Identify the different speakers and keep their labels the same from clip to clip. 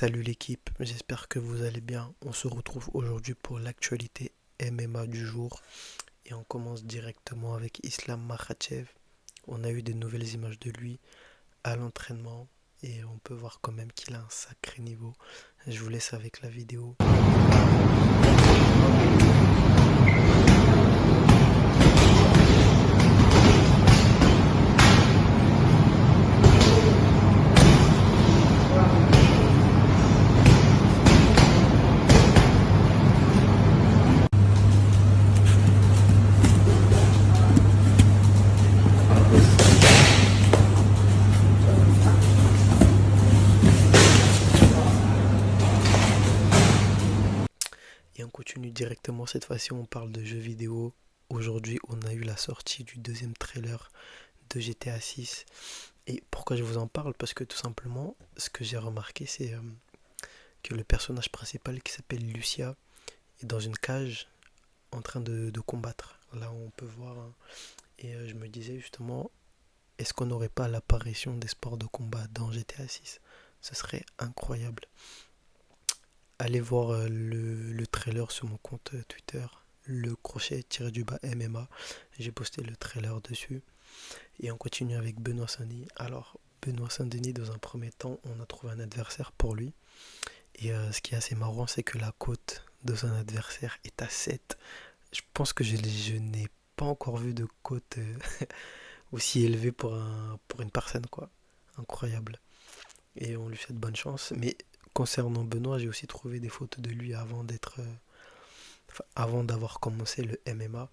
Speaker 1: Salut l'équipe, j'espère que vous allez bien. On se retrouve aujourd'hui pour l'actualité MMA du jour et on commence directement avec Islam Makhachev. On a eu des nouvelles images de lui à l'entraînement et on peut voir quand même qu'il a un sacré niveau. Je vous laisse avec la vidéo. Et on continue directement, cette fois-ci on parle de jeux vidéo. Aujourd'hui on a eu la sortie du deuxième trailer de GTA 6. Et pourquoi je vous en parle? Parce que tout simplement, ce que j'ai remarqué c'est que le personnage principal qui s'appelle Lucia est dans une cage en train de combattre. Là on peut voir, hein. Et je me disais justement, est-ce qu'on n'aurait pas l'apparition des sports de combat dans GTA 6? Ce serait incroyable. Allez voir le trailer sur mon compte Twitter, le crochet-du-bas MMA. J'ai posté le trailer dessus. Et on continue avec Benoît Saint-Denis. Alors, Benoît Saint-Denis, dans un premier temps, on a trouvé un adversaire pour lui. Et ce qui est assez marrant, c'est que la cote de son adversaire est à 7. Je pense que je n'ai pas encore vu de cote aussi élevée pour une personne, quoi. Incroyable. Et on lui souhaite bonne chance. Mais concernant Benoît, j'ai aussi trouvé des photos de lui avant d'avoir commencé le MMA.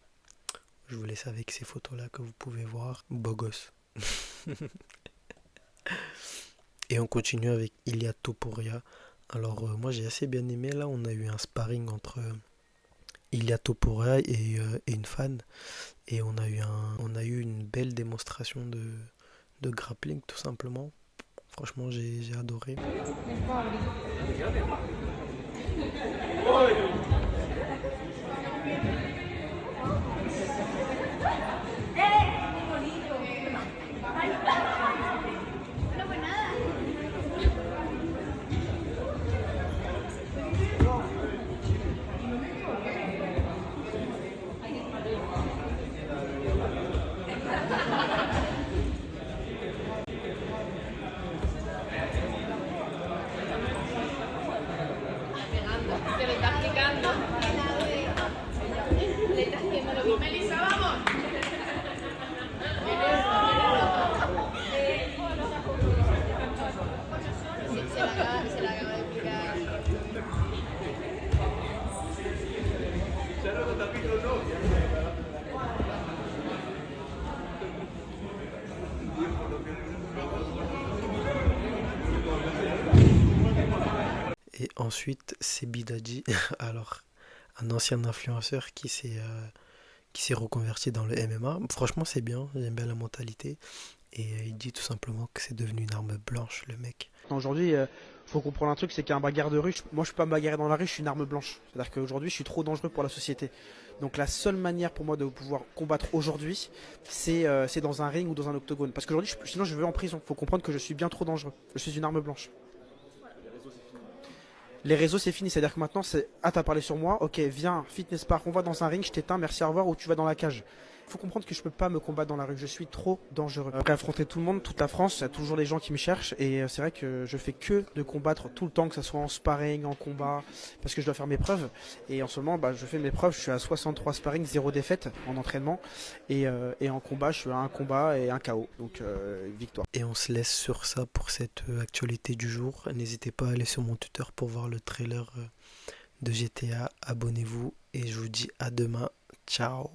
Speaker 1: Je vous laisse avec ces photos-là que vous pouvez voir. Beau gosse. Et on continue avec Ilia Topuria. Alors moi j'ai assez bien aimé. Là on a eu un sparring entre Ilia Topuria et une fan. Et on a eu une belle démonstration de grappling tout simplement. Franchement j'ai adoré.
Speaker 2: Que le está explicando. Le está haciendo lo mismo. Melissa, vamos. Se la acaba de explicar.
Speaker 1: Et ensuite, c'est Bidadji, alors un ancien influenceur qui s'est reconverti dans le MMA. Franchement, c'est bien, j'aime bien la mentalité. Et il dit tout simplement que c'est devenu une arme blanche, le mec.
Speaker 3: Aujourd'hui, faut comprendre un truc, c'est qu'un bagarre de rue, moi je peux pas me bagarrer dans la rue, je suis une arme blanche. C'est-à-dire qu'aujourd'hui, je suis trop dangereux pour la société. Donc la seule manière pour moi de pouvoir combattre aujourd'hui, c'est dans un ring ou dans un octogone. Parce qu'aujourd'hui, sinon je vais en prison. Faut comprendre que je suis bien trop dangereux. Je suis une arme blanche. Les réseaux c'est fini, c'est-à-dire que maintenant c'est ah t'as parlé sur moi, ok viens, fitness park, on va dans un ring, je t'éteins, merci au revoir, ou tu vas dans la cage. Faut comprendre que je peux pas me combattre dans la rue, je suis trop dangereux. Après affronter tout le monde, toute la France, il y a toujours des gens qui me cherchent et c'est vrai que je fais que de combattre tout le temps, que ce soit en sparring, en combat, parce que je dois faire mes preuves. Et en ce moment, je fais mes preuves, je suis à 63 sparring, 0 défaite en entraînement. Et en combat, je suis à un combat et un KO, donc victoire.
Speaker 1: Et on se laisse sur ça pour cette actualité du jour. N'hésitez pas à aller sur mon Twitter pour voir le trailer de GTA. Abonnez-vous et je vous dis à demain. Ciao.